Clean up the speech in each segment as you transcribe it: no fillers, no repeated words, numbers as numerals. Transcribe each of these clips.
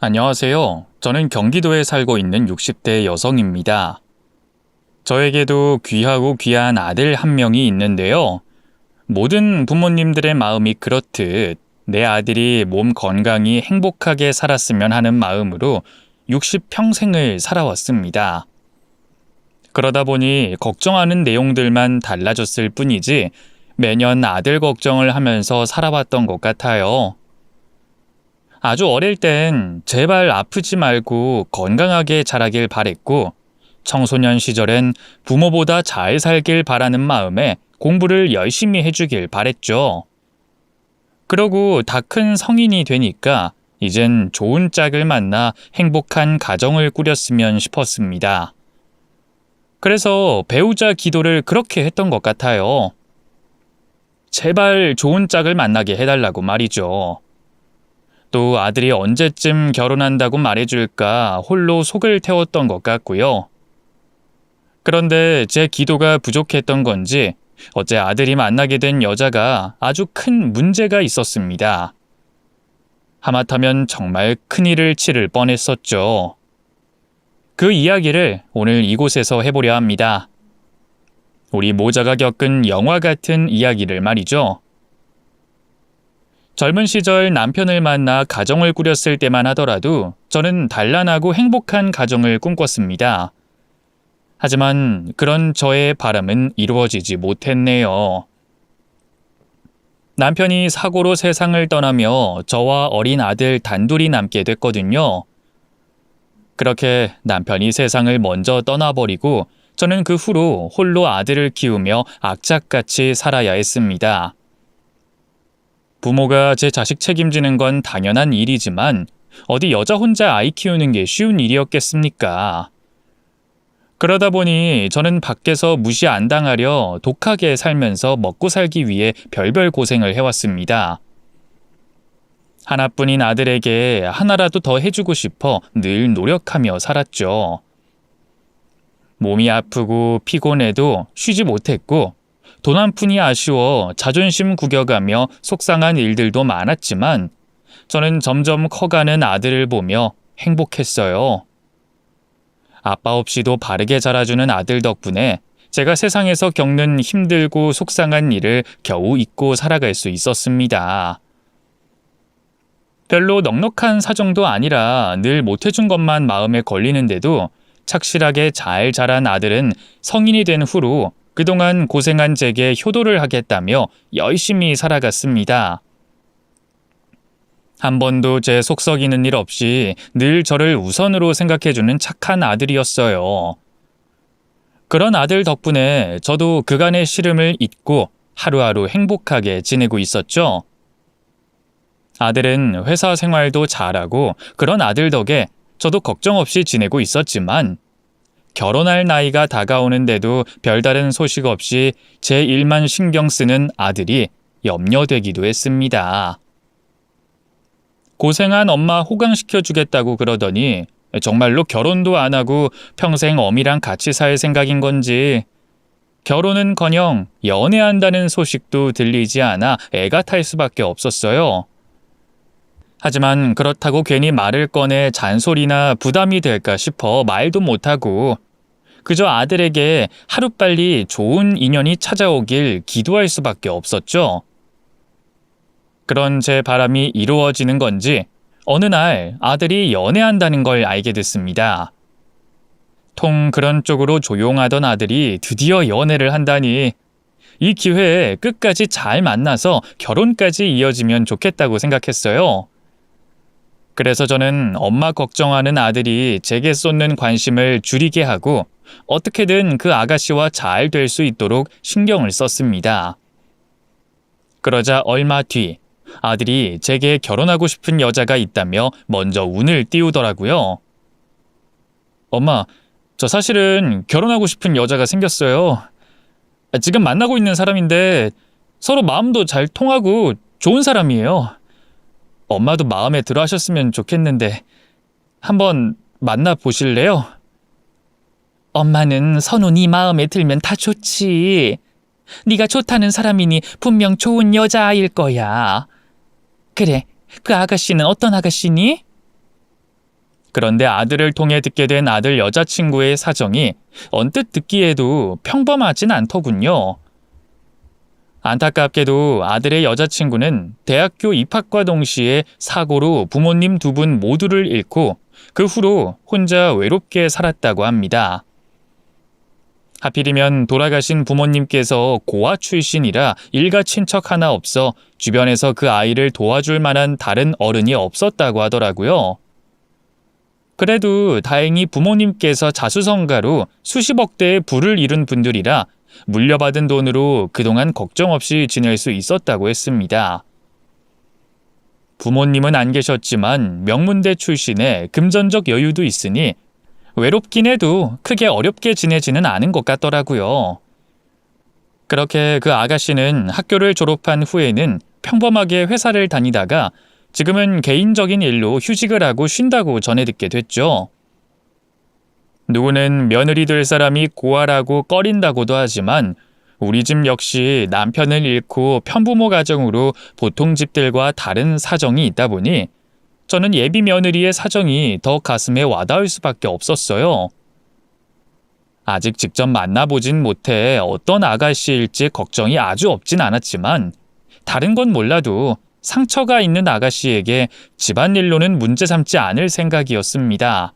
안녕하세요. 저는 경기도에 살고 있는 60대 여성입니다. 저에게도 귀하고 귀한 아들 한 명이 있는데요. 모든 부모님들의 마음이 그렇듯 내 아들이 몸 건강히 행복하게 살았으면 하는 마음으로 60평생을 살아왔습니다. 그러다 보니 걱정하는 내용들만 달라졌을 뿐이지 매년 아들 걱정을 하면서 살아왔던 것 같아요. 아주 어릴 땐 제발 아프지 말고 건강하게 자라길 바랬고, 청소년 시절엔 부모보다 잘 살길 바라는 마음에 공부를 열심히 해주길 바랬죠. 그러고 다 큰 성인이 되니까 이젠 좋은 짝을 만나 행복한 가정을 꾸렸으면 싶었습니다. 그래서 배우자 기도를 그렇게 했던 것 같아요. 제발 좋은 짝을 만나게 해달라고 말이죠. 또 아들이 언제쯤 결혼한다고 말해줄까 홀로 속을 태웠던 것 같고요. 그런데 제 기도가 부족했던 건지 어째 아들이 만나게 된 여자가 아주 큰 문제가 있었습니다. 하마터면 정말 큰일을 치를 뻔했었죠. 그 이야기를 오늘 이곳에서 해보려 합니다. 우리 모자가 겪은 영화 같은 이야기를 말이죠. 젊은 시절 남편을 만나 가정을 꾸렸을 때만 하더라도 저는 단란하고 행복한 가정을 꿈꿨습니다. 하지만 그런 저의 바람은 이루어지지 못했네요. 남편이 사고로 세상을 떠나며 저와 어린 아들 단둘이 남게 됐거든요. 그렇게 남편이 세상을 먼저 떠나버리고 저는 그 후로 홀로 아들을 키우며 악착같이 살아야 했습니다. 부모가 제 자식 책임지는 건 당연한 일이지만 어디 여자 혼자 아이 키우는 게 쉬운 일이었겠습니까? 그러다 보니 저는 밖에서 무시 안 당하려 독하게 살면서 먹고 살기 위해 별별 고생을 해왔습니다. 하나뿐인 아들에게 하나라도 더 해주고 싶어 늘 노력하며 살았죠. 몸이 아프고 피곤해도 쉬지 못했고 돈 한 푼이 아쉬워 자존심 구겨가며 속상한 일들도 많았지만 저는 점점 커가는 아들을 보며 행복했어요. 아빠 없이도 바르게 자라주는 아들 덕분에 제가 세상에서 겪는 힘들고 속상한 일을 겨우 잊고 살아갈 수 있었습니다. 별로 넉넉한 사정도 아니라 늘 못해준 것만 마음에 걸리는데도 착실하게 잘 자란 아들은 성인이 된 후로 그동안 고생한 제게 효도를 하겠다며 열심히 살아갔습니다. 한 번도 제 속 썩이는 일 없이 늘 저를 우선으로 생각해주는 착한 아들이었어요. 그런 아들 덕분에 저도 그간의 시름을 잊고 하루하루 행복하게 지내고 있었죠. 아들은 회사 생활도 잘하고 그런 아들 덕에 저도 걱정 없이 지내고 있었지만 결혼할 나이가 다가오는데도 별다른 소식 없이 제 일만 신경 쓰는 아들이 염려되기도 했습니다. 고생한 엄마 호강시켜주겠다고 그러더니 정말로 결혼도 안 하고 평생 어미랑 같이 살 생각인 건지 결혼은커녕 연애한다는 소식도 들리지 않아 애가 탈 수밖에 없었어요. 하지만 그렇다고 괜히 말을 꺼내 잔소리나 부담이 될까 싶어 말도 못하고 그저 아들에게 하루빨리 좋은 인연이 찾아오길 기도할 수밖에 없었죠. 그런 제 바람이 이루어지는 건지 어느 날 아들이 연애한다는 걸 알게 됐습니다. 통 그런 쪽으로 조용하던 아들이 드디어 연애를 한다니 이 기회에 끝까지 잘 만나서 결혼까지 이어지면 좋겠다고 생각했어요. 그래서 저는 엄마 걱정하는 아들이 제게 쏟는 관심을 줄이게 하고 어떻게든 그 아가씨와 잘 될 수 있도록 신경을 썼습니다. 그러자 얼마 뒤 아들이 제게 결혼하고 싶은 여자가 있다며 먼저 운을 띄우더라고요. 엄마, 저 사실은 결혼하고 싶은 여자가 생겼어요. 지금 만나고 있는 사람인데 서로 마음도 잘 통하고 좋은 사람이에요. 엄마도 마음에 들어 하셨으면 좋겠는데 한번 만나보실래요? 엄마는 선우 네 마음에 들면 다 좋지. 네가 좋다는 사람이니 분명 좋은 여자아일 거야. 그래, 그 아가씨는 어떤 아가씨니? 그런데 아들을 통해 듣게 된 아들 여자친구의 사정이 언뜻 듣기에도 평범하진 않더군요. 안타깝게도 아들의 여자친구는 대학교 입학과 동시에 사고로 부모님 두 분 모두를 잃고 그 후로 혼자 외롭게 살았다고 합니다. 하필이면 돌아가신 부모님께서 고아 출신이라 일가 친척 하나 없어 주변에서 그 아이를 도와줄 만한 다른 어른이 없었다고 하더라고요. 그래도 다행히 부모님께서 자수성가로 수십억 대의 부를 이룬 분들이라 물려받은 돈으로 그동안 걱정 없이 지낼 수 있었다고 했습니다. 부모님은 안 계셨지만 명문대 출신에 금전적 여유도 있으니 외롭긴 해도 크게 어렵게 지내지는 않은 것 같더라고요. 그렇게 그 아가씨는 학교를 졸업한 후에는 평범하게 회사를 다니다가 지금은 개인적인 일로 휴직을 하고 쉰다고 전해 듣게 됐죠. 누구는 며느리 될 사람이 고아라고 꺼린다고도 하지만 우리 집 역시 남편을 잃고 편부모 가정으로 보통 집들과 다른 사정이 있다 보니 저는 예비 며느리의 사정이 더 가슴에 와닿을 수밖에 없었어요. 아직 직접 만나보진 못해 어떤 아가씨일지 걱정이 아주 없진 않았지만 다른 건 몰라도 상처가 있는 아가씨에게 집안일로는 문제 삼지 않을 생각이었습니다.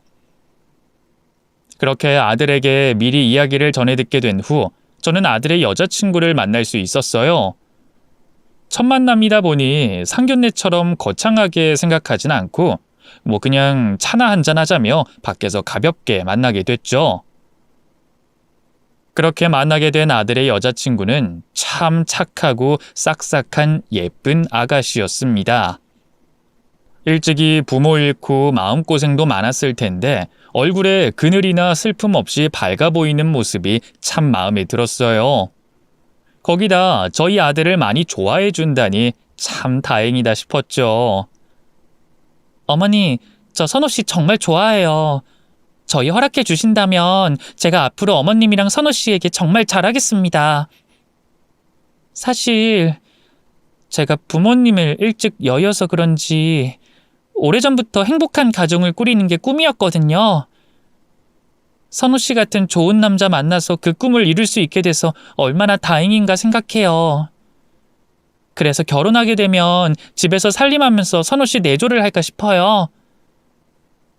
그렇게 아들에게 미리 이야기를 전해 듣게 된 후 저는 아들의 여자친구를 만날 수 있었어요. 첫 만남이다 보니 상견례처럼 거창하게 생각하진 않고 그냥 차나 한잔 하자며 밖에서 가볍게 만나게 됐죠. 그렇게 만나게 된 아들의 여자친구는 참 착하고 싹싹한 예쁜 아가씨였습니다. 일찍이 부모 잃고 마음고생도 많았을 텐데 얼굴에 그늘이나 슬픔 없이 밝아 보이는 모습이 참 마음에 들었어요. 거기다 저희 아들을 많이 좋아해 준다니 참 다행이다 싶었죠. 어머니, 저 선호 씨 정말 좋아해요. 저희 허락해 주신다면 제가 앞으로 어머님이랑 선호 씨에게 정말 잘하겠습니다. 사실 제가 부모님을 일찍 여의어서 그런지 오래전부터 행복한 가정을 꾸리는 게 꿈이었거든요. 선호 씨 같은 좋은 남자 만나서 그 꿈을 이룰 수 있게 돼서 얼마나 다행인가 생각해요. 그래서 결혼하게 되면 집에서 살림하면서 선호 씨 내조를 할까 싶어요.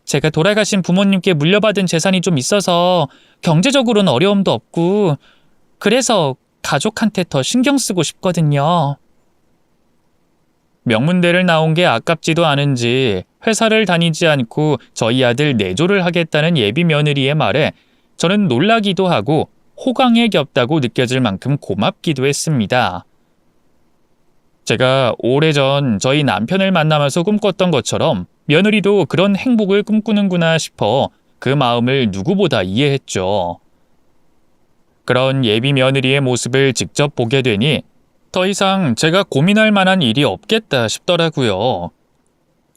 제가 돌아가신 부모님께 물려받은 재산이 좀 있어서 경제적으로는 어려움도 없고 그래서 가족한테 더 신경 쓰고 싶거든요. 명문대를 나온 게 아깝지도 않은지 회사를 다니지 않고 저희 아들 내조를 하겠다는 예비 며느리의 말에 저는 놀라기도 하고 호강에 겹다고 느껴질 만큼 고맙기도 했습니다. 제가 오래전 저희 남편을 만나면서 꿈꿨던 것처럼 며느리도 그런 행복을 꿈꾸는구나 싶어 그 마음을 누구보다 이해했죠. 그런 예비 며느리의 모습을 직접 보게 되니 더 이상 제가 고민할 만한 일이 없겠다 싶더라고요.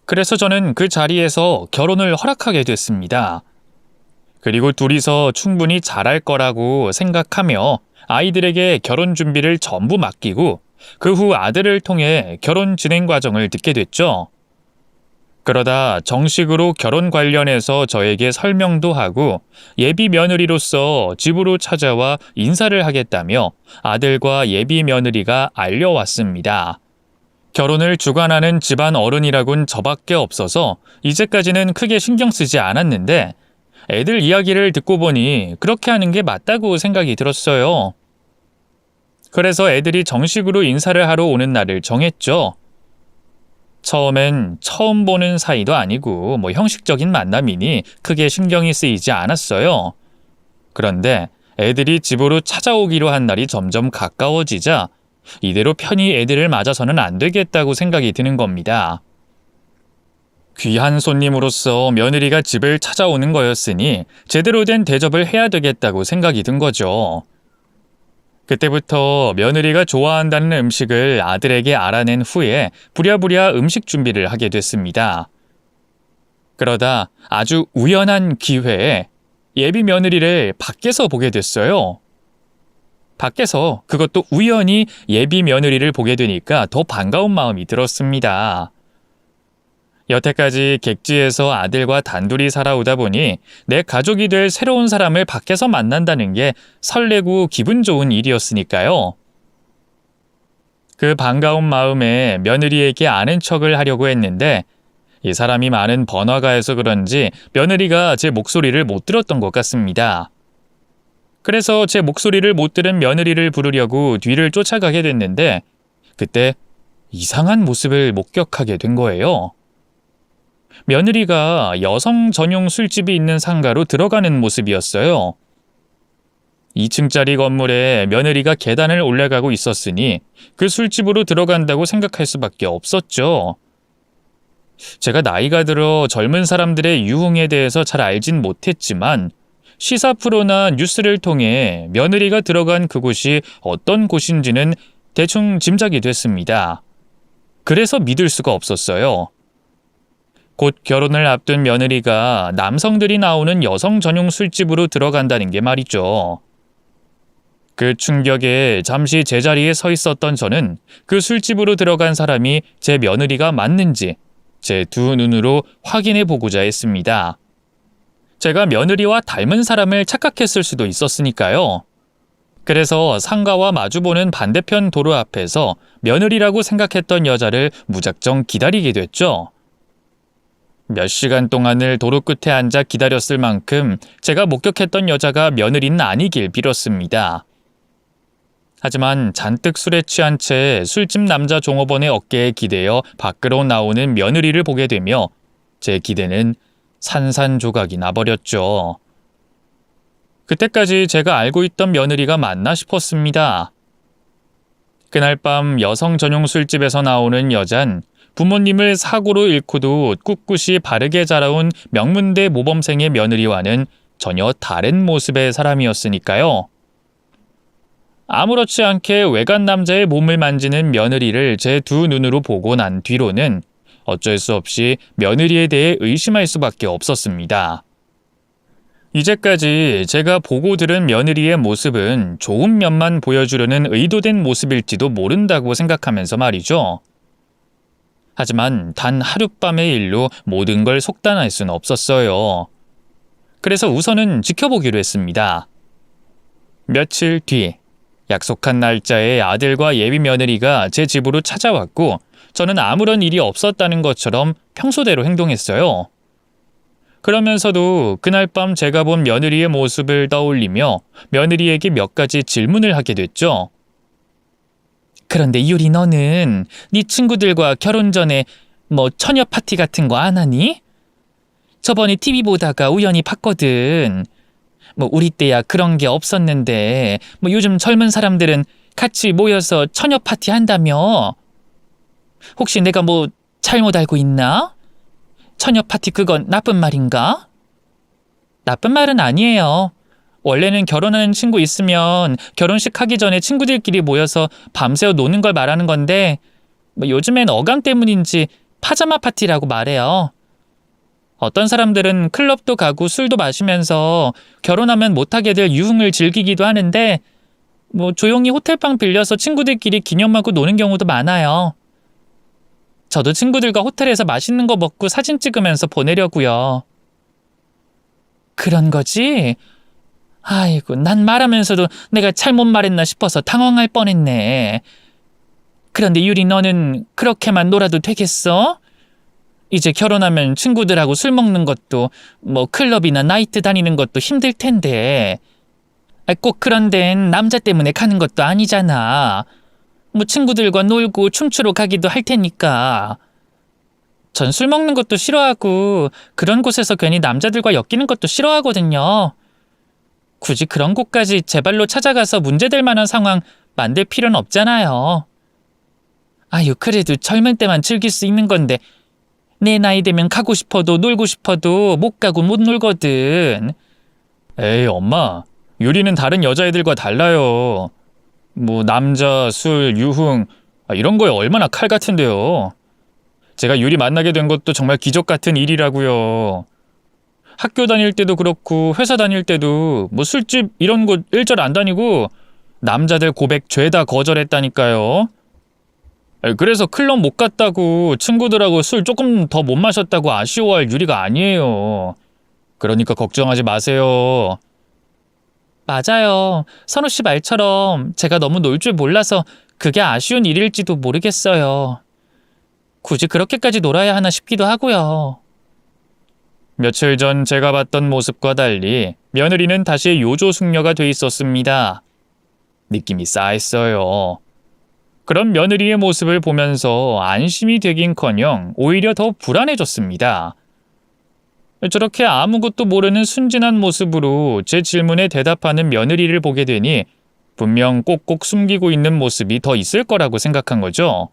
그래서 저는 그 자리에서 결혼을 허락하게 됐습니다. 그리고 둘이서 충분히 잘할 거라고 생각하며 아이들에게 결혼 준비를 전부 맡기고 그 후 아들을 통해 결혼 진행 과정을 듣게 됐죠. 그러다 정식으로 결혼 관련해서 저에게 설명도 하고 예비 며느리로서 집으로 찾아와 인사를 하겠다며 아들과 예비 며느리가 알려왔습니다. 결혼을 주관하는 집안 어른이라곤 저밖에 없어서 이제까지는 크게 신경 쓰지 않았는데 애들 이야기를 듣고 보니 그렇게 하는 게 맞다고 생각이 들었어요. 그래서 애들이 정식으로 인사를 하러 오는 날을 정했죠. 처음엔 처음 보는 사이도 아니고 형식적인 만남이니 크게 신경이 쓰이지 않았어요. 그런데 애들이 집으로 찾아오기로 한 날이 점점 가까워지자 이대로 편히 애들을 맞아서는 안 되겠다고 생각이 드는 겁니다. 귀한 손님으로서 며느리가 집을 찾아오는 거였으니 제대로 된 대접을 해야 되겠다고 생각이 든 거죠. 그때부터 며느리가 좋아한다는 음식을 아들에게 알아낸 후에 부랴부랴 음식 준비를 하게 됐습니다. 그러다 아주 우연한 기회에 예비 며느리를 밖에서 보게 됐어요. 밖에서 그것도 우연히 예비 며느리를 보게 되니까 더 반가운 마음이 들었습니다. 여태까지 객지에서 아들과 단둘이 살아오다 보니 내 가족이 될 새로운 사람을 밖에서 만난다는 게 설레고 기분 좋은 일이었으니까요. 그 반가운 마음에 며느리에게 아는 척을 하려고 했는데 이 사람이 많은 번화가에서 그런지 며느리가 제 목소리를 못 들었던 것 같습니다. 그래서 제 목소리를 못 들은 며느리를 부르려고 뒤를 쫓아가게 됐는데 그때 이상한 모습을 목격하게 된 거예요. 며느리가 여성 전용 술집이 있는 상가로 들어가는 모습이었어요. 2층짜리 건물에 며느리가 계단을 올라가고 있었으니 그 술집으로 들어간다고 생각할 수밖에 없었죠. 제가 나이가 들어 젊은 사람들의 유흥에 대해서 잘 알진 못했지만 시사 프로나 뉴스를 통해 며느리가 들어간 그곳이 어떤 곳인지는 대충 짐작이 됐습니다. 그래서 믿을 수가 없었어요. 곧 결혼을 앞둔 며느리가 남성들이 나오는 여성 전용 술집으로 들어간다는 게 말이죠. 그 충격에 잠시 제자리에 서 있었던 저는 그 술집으로 들어간 사람이 제 며느리가 맞는지 제 두 눈으로 확인해 보고자 했습니다. 제가 며느리와 닮은 사람을 착각했을 수도 있었으니까요. 그래서 상가와 마주보는 반대편 도로 앞에서 며느리라고 생각했던 여자를 무작정 기다리게 됐죠. 몇 시간 동안을 도로 끝에 앉아 기다렸을 만큼 제가 목격했던 여자가 며느리는 아니길 빌었습니다. 하지만 잔뜩 술에 취한 채 술집 남자 종업원의 어깨에 기대어 밖으로 나오는 며느리를 보게 되며 제 기대는 산산조각이 나버렸죠. 그때까지 제가 알고 있던 며느리가 맞나 싶었습니다. 그날 밤 여성 전용 술집에서 나오는 여잔 부모님을 사고로 잃고도 꿋꿋이 바르게 자라온 명문대 모범생의 며느리와는 전혀 다른 모습의 사람이었으니까요. 아무렇지 않게 외간 남자의 몸을 만지는 며느리를 제 두 눈으로 보고 난 뒤로는 어쩔 수 없이 며느리에 대해 의심할 수밖에 없었습니다. 이제까지 제가 보고 들은 며느리의 모습은 좋은 면만 보여주려는 의도된 모습일지도 모른다고 생각하면서 말이죠. 하지만 단 하룻밤의 일로 모든 걸 속단할 수는 없었어요. 그래서 우선은 지켜보기로 했습니다. 며칠 뒤 약속한 날짜에 아들과 예비 며느리가 제 집으로 찾아왔고 저는 아무런 일이 없었다는 것처럼 평소대로 행동했어요. 그러면서도 그날 밤 제가 본 며느리의 모습을 떠올리며 며느리에게 몇 가지 질문을 하게 됐죠. 그런데 유리 너는 네 친구들과 결혼 전에 처녀 파티 같은 거 안 하니? 저번에 TV 보다가 우연히 봤거든. 우리 때야 그런 게 없었는데 요즘 젊은 사람들은 같이 모여서 처녀 파티 한다며? 혹시 내가 잘못 알고 있나? 처녀 파티 그건 나쁜 말인가? 나쁜 말은 아니에요. 원래는 결혼하는 친구 있으면 결혼식 하기 전에 친구들끼리 모여서 밤새워 노는 걸 말하는 건데 요즘엔 어감 때문인지 파자마 파티라고 말해요. 어떤 사람들은 클럽도 가고 술도 마시면서 결혼하면 못하게 될 유흥을 즐기기도 하는데 조용히 호텔방 빌려서 친구들끼리 기념하고 노는 경우도 많아요. 저도 친구들과 호텔에서 맛있는 거 먹고 사진 찍으면서 보내려고요. 그런 거지? 아이고, 난 말하면서도 내가 잘못 말했나 싶어서 당황할 뻔했네. 그런데 유리 너는 그렇게만 놀아도 되겠어? 이제 결혼하면 친구들하고 술 먹는 것도 클럽이나 나이트 다니는 것도 힘들 텐데 꼭 그런 데는 남자 때문에 가는 것도 아니잖아. 친구들과 놀고 춤추러 가기도 할 테니까. 전 술 먹는 것도 싫어하고 그런 곳에서 괜히 남자들과 엮이는 것도 싫어하거든요. 굳이 그런 곳까지 제 발로 찾아가서 문제될 만한 상황 만들 필요는 없잖아요. 아유, 그래도 젊은 때만 즐길 수 있는 건데 내 나이 되면 가고 싶어도 놀고 싶어도 못 가고 못 놀거든. 에이, 엄마. 유리는 다른 여자애들과 달라요. 남자, 술, 유흥 이런 거에 얼마나 칼 같은데요. 제가 유리 만나게 된 것도 정말 기적 같은 일이라고요. 학교 다닐 때도 그렇고 회사 다닐 때도 술집 이런 곳 일절 안 다니고 남자들 고백 죄다 거절했다니까요. 그래서 클럽 못 갔다고 친구들하고 술 조금 더 못 마셨다고 아쉬워할 유리가 아니에요. 그러니까 걱정하지 마세요. 맞아요. 선우 씨 말처럼 제가 너무 놀 줄 몰라서 그게 아쉬운 일일지도 모르겠어요. 굳이 그렇게까지 놀아야 하나 싶기도 하고요. 며칠 전 제가 봤던 모습과 달리 며느리는 다시 요조숙녀가 돼 있었습니다. 느낌이 싸했어요. 그런 며느리의 모습을 보면서 안심이 되긴커녕 오히려 더 불안해졌습니다. 저렇게 아무것도 모르는 순진한 모습으로 제 질문에 대답하는 며느리를 보게 되니 분명 꼭꼭 숨기고 있는 모습이 더 있을 거라고 생각한 거죠.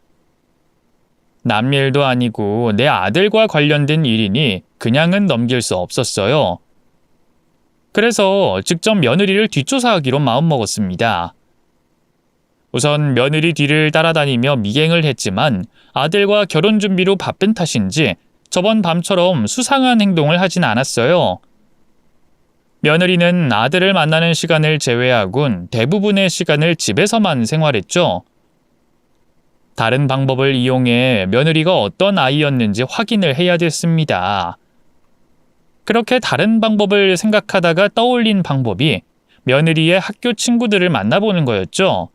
남일도 아니고 내 아들과 관련된 일이니 그냥은 넘길 수 없었어요. 그래서 직접 며느리를 뒷조사하기로 마음먹었습니다. 우선 며느리 뒤를 따라다니며 미행을 했지만 아들과 결혼 준비로 바쁜 탓인지 저번 밤처럼 수상한 행동을 하진 않았어요. 며느리는 아들을 만나는 시간을 제외하곤 대부분의 시간을 집에서만 생활했죠. 다른 방법을 이용해 며느리가 어떤 아이였는지 확인을 해야 됐습니다. 그렇게 다른 방법을 생각하다가 떠올린 방법이 며느리의 학교 친구들을 만나보는 거였죠.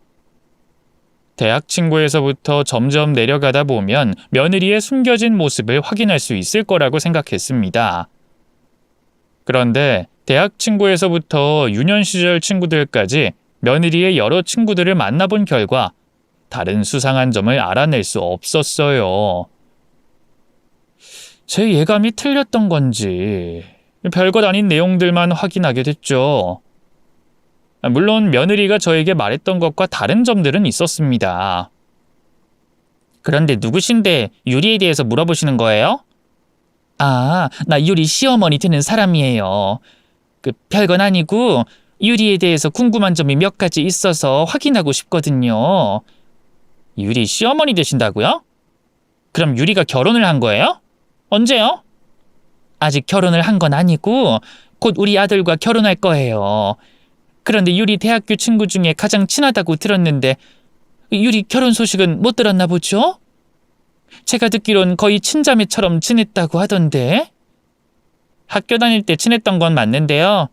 대학 친구에서부터 점점 내려가다 보면 며느리의 숨겨진 모습을 확인할 수 있을 거라고 생각했습니다. 그런데 대학 친구에서부터 유년 시절 친구들까지 며느리의 여러 친구들을 만나본 결과 다른 수상한 점을 알아낼 수 없었어요. 제 예감이 틀렸던 건지 별것 아닌 내용들만 확인하게 됐죠. 물론 며느리가 저에게 말했던 것과 다른 점들은 있었습니다. 그런데 누구신데 유리에 대해서 물어보시는 거예요? 아, 나 유리 시어머니 되는 사람이에요. 별건 아니고 유리에 대해서 궁금한 점이 몇 가지 있어서 확인하고 싶거든요. 유리 시어머니 되신다고요? 그럼 유리가 결혼을 한 거예요? 언제요? 아직 결혼을 한 건 아니고 곧 우리 아들과 결혼할 거예요. 그런데 유리 대학교 친구 중에 가장 친하다고 들었는데 유리 결혼 소식은 못 들었나 보죠? 제가 듣기론 거의 친자매처럼 지냈다고 하던데. 학교 다닐 때 친했던 건 맞는데요.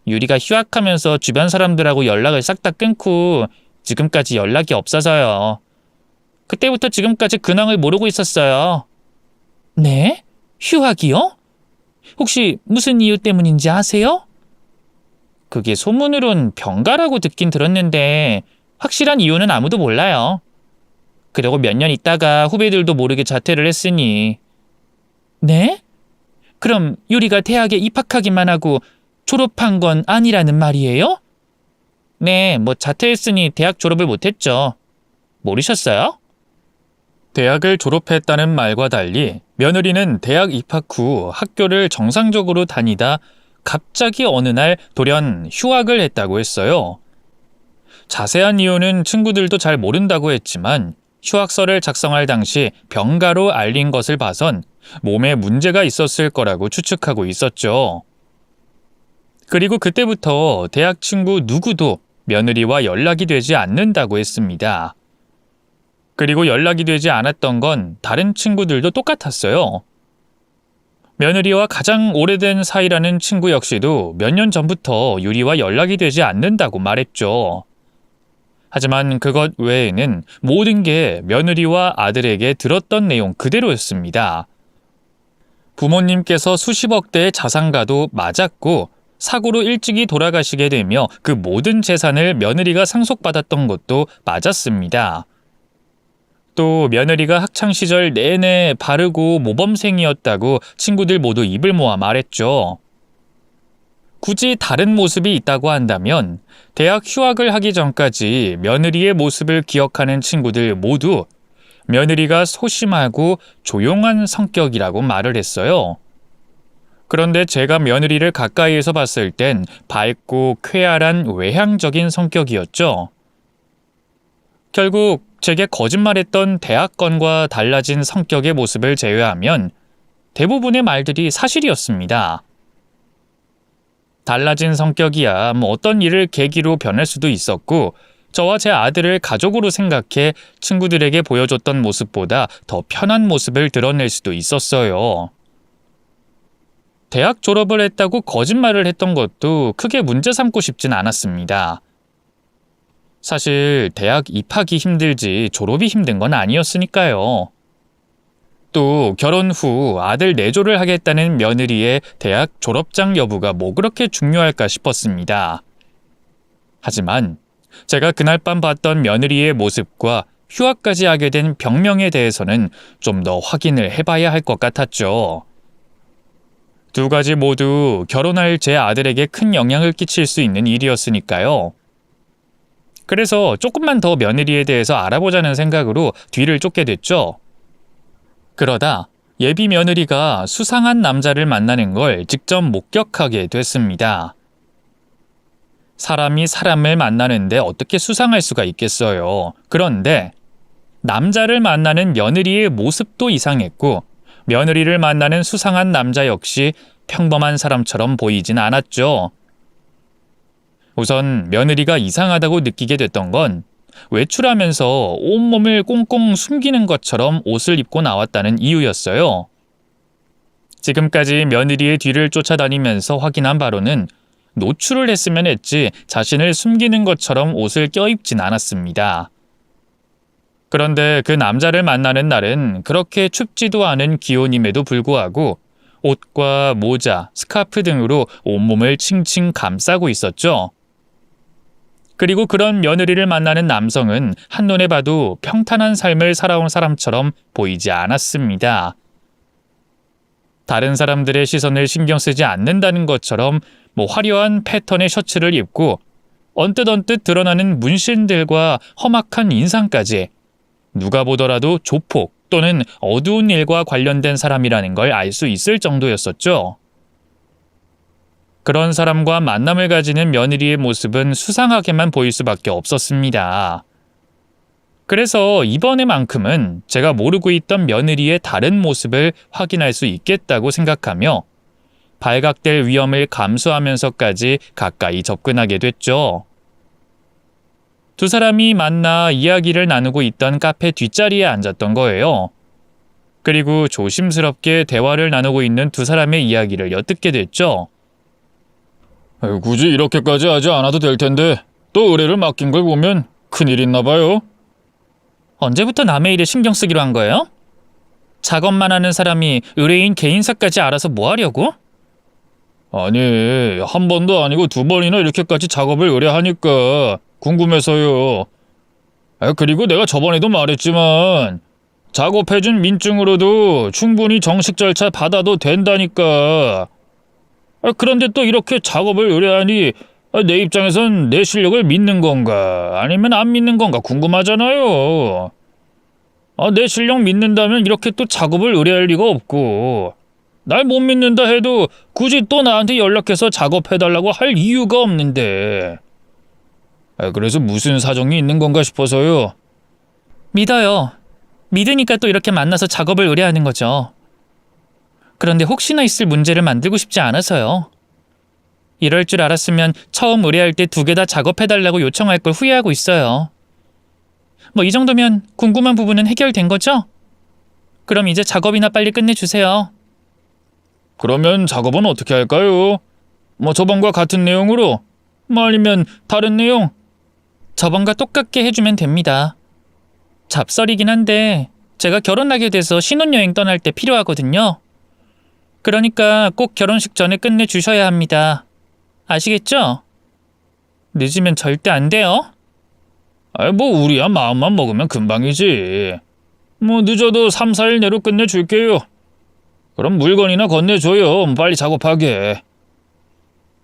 유리가 휴학하면서 주변 사람들하고 연락을 싹 다 끊고 지금까지 연락이 없어서요. 그때부터 지금까지 근황을 모르고 있었어요. 네? 휴학이요? 혹시 무슨 이유 때문인지 아세요? 그게 소문으론 병가라고 듣긴 들었는데 확실한 이유는 아무도 몰라요. 그리고 몇 년 있다가 후배들도 모르게 자퇴를 했으니. 네? 그럼 유리가 대학에 입학하기만 하고 졸업한 건 아니라는 말이에요? 네, 자퇴했으니 대학 졸업을 못했죠. 모르셨어요? 대학을 졸업했다는 말과 달리 며느리는 대학 입학 후 학교를 정상적으로 다니다 갑자기 어느 날 돌연 휴학을 했다고 했어요. 자세한 이유는 친구들도 잘 모른다고 했지만 휴학서를 작성할 당시 병가로 알린 것을 봐선 몸에 문제가 있었을 거라고 추측하고 있었죠. 그리고 그때부터 대학 친구 누구도 며느리와 연락이 되지 않는다고 했습니다. 그리고 연락이 되지 않았던 건 다른 친구들도 똑같았어요. 며느리와 가장 오래된 사이라는 친구 역시도 몇 년 전부터 유리와 연락이 되지 않는다고 말했죠. 하지만 그것 외에는 모든 게 며느리와 아들에게 들었던 내용 그대로였습니다. 부모님께서 수십억 대의 자산가도 맞았고 사고로 일찍이 돌아가시게 되며 그 모든 재산을 며느리가 상속받았던 것도 맞았습니다. 또 며느리가 학창시절 내내 바르고 모범생이었다고 친구들 모두 입을 모아 말했죠. 굳이 다른 모습이 있다고 한다면 대학 휴학을 하기 전까지 며느리의 모습을 기억하는 친구들 모두 며느리가 소심하고 조용한 성격이라고 말을 했어요. 그런데 제가 며느리를 가까이에서 봤을 땐 밝고 쾌활한 외향적인 성격이었죠. 결국 제게 거짓말했던 대학건과 달라진 성격의 모습을 제외하면 대부분의 말들이 사실이었습니다. 달라진 성격이야 어떤 일을 계기로 변할 수도 있었고 저와 제 아들을 가족으로 생각해 친구들에게 보여줬던 모습보다 더 편한 모습을 드러낼 수도 있었어요. 대학 졸업을 했다고 거짓말을 했던 것도 크게 문제 삼고 싶진 않았습니다. 사실 대학 입학이 힘들지 졸업이 힘든 건 아니었으니까요. 또 결혼 후 아들 내조를 하겠다는 며느리의 대학 졸업장 여부가 뭐 그렇게 중요할까 싶었습니다. 하지만 제가 그날 밤 봤던 며느리의 모습과 휴학까지 하게 된 병명에 대해서는 좀 더 확인을 해봐야 할 것 같았죠. 두 가지 모두 결혼할 제 아들에게 큰 영향을 끼칠 수 있는 일이었으니까요. 그래서 조금만 더 며느리에 대해서 알아보자는 생각으로 뒤를 쫓게 됐죠. 그러다 예비 며느리가 수상한 남자를 만나는 걸 직접 목격하게 됐습니다. 사람이 사람을 만나는데 어떻게 수상할 수가 있겠어요. 그런데 남자를 만나는 며느리의 모습도 이상했고 며느리를 만나는 수상한 남자 역시 평범한 사람처럼 보이진 않았죠. 우선 며느리가 이상하다고 느끼게 됐던 건 외출하면서 온몸을 꽁꽁 숨기는 것처럼 옷을 입고 나왔다는 이유였어요. 지금까지 며느리의 뒤를 쫓아다니면서 확인한 바로는 노출을 했으면 했지 자신을 숨기는 것처럼 옷을 껴입진 않았습니다. 그런데 그 남자를 만나는 날은 그렇게 춥지도 않은 기온임에도 불구하고 옷과 모자, 스카프 등으로 온몸을 칭칭 감싸고 있었죠. 그리고 그런 며느리를 만나는 남성은 한눈에 봐도 평탄한 삶을 살아온 사람처럼 보이지 않았습니다. 다른 사람들의 시선을 신경 쓰지 않는다는 것처럼 화려한 패턴의 셔츠를 입고 언뜻 드러나는 문신들과 험악한 인상까지 누가 보더라도 조폭 또는 어두운 일과 관련된 사람이라는 걸 알 수 있을 정도였었죠. 그런 사람과 만남을 가지는 며느리의 모습은 수상하게만 보일 수밖에 없었습니다. 그래서 이번에만큼은 제가 모르고 있던 며느리의 다른 모습을 확인할 수 있겠다고 생각하며 발각될 위험을 감수하면서까지 가까이 접근하게 됐죠. 두 사람이 만나 이야기를 나누고 있던 카페 뒷자리에 앉았던 거예요. 그리고 조심스럽게 대화를 나누고 있는 두 사람의 이야기를 엿듣게 됐죠. 굳이 이렇게까지 하지 않아도 될 텐데 또 의뢰를 맡긴 걸 보면 큰일 있나 봐요. 언제부터 남의 일에 신경 쓰기로 한 거예요? 작업만 하는 사람이 의뢰인 개인사까지 알아서 뭐 하려고? 아니, 한 번도 아니고 두 번이나 이렇게까지 작업을 의뢰하니까 궁금해서요. 그리고 내가 저번에도 말했지만 작업해준 민증으로도 충분히 정식 절차 받아도 된다니까. 그런데 또 이렇게 작업을 의뢰하니 내 입장에선 내 실력을 믿는 건가 아니면 안 믿는 건가 궁금하잖아요. 내 실력 믿는다면 이렇게 또 작업을 의뢰할 리가 없고 날 못 믿는다 해도 굳이 또 나한테 연락해서 작업해달라고 할 이유가 없는데. 그래서 무슨 사정이 있는 건가 싶어서요. 믿어요. 믿으니까 또 이렇게 만나서 작업을 의뢰하는 거죠. 그런데 혹시나 있을 문제를 만들고 싶지 않아서요. 이럴 줄 알았으면 처음 의뢰할 때 두 개 다 작업해달라고 요청할 걸 후회하고 있어요. 이 정도면 궁금한 부분은 해결된 거죠? 그럼 이제 작업이나 빨리 끝내주세요. 그러면 작업은 어떻게 할까요? 저번과 같은 내용으로? 아니면 다른 내용? 저번과 똑같게 해주면 됩니다. 잡설이긴 한데 제가 결혼하게 돼서 신혼여행 떠날 때 필요하거든요. 그러니까 꼭 결혼식 전에 끝내주셔야 합니다. 아시겠죠? 늦으면 절대 안 돼요. 우리야 마음만 먹으면 금방이지. 늦어도 3, 4일 내로 끝내줄게요. 그럼 물건이나 건네줘요. 빨리 작업하게.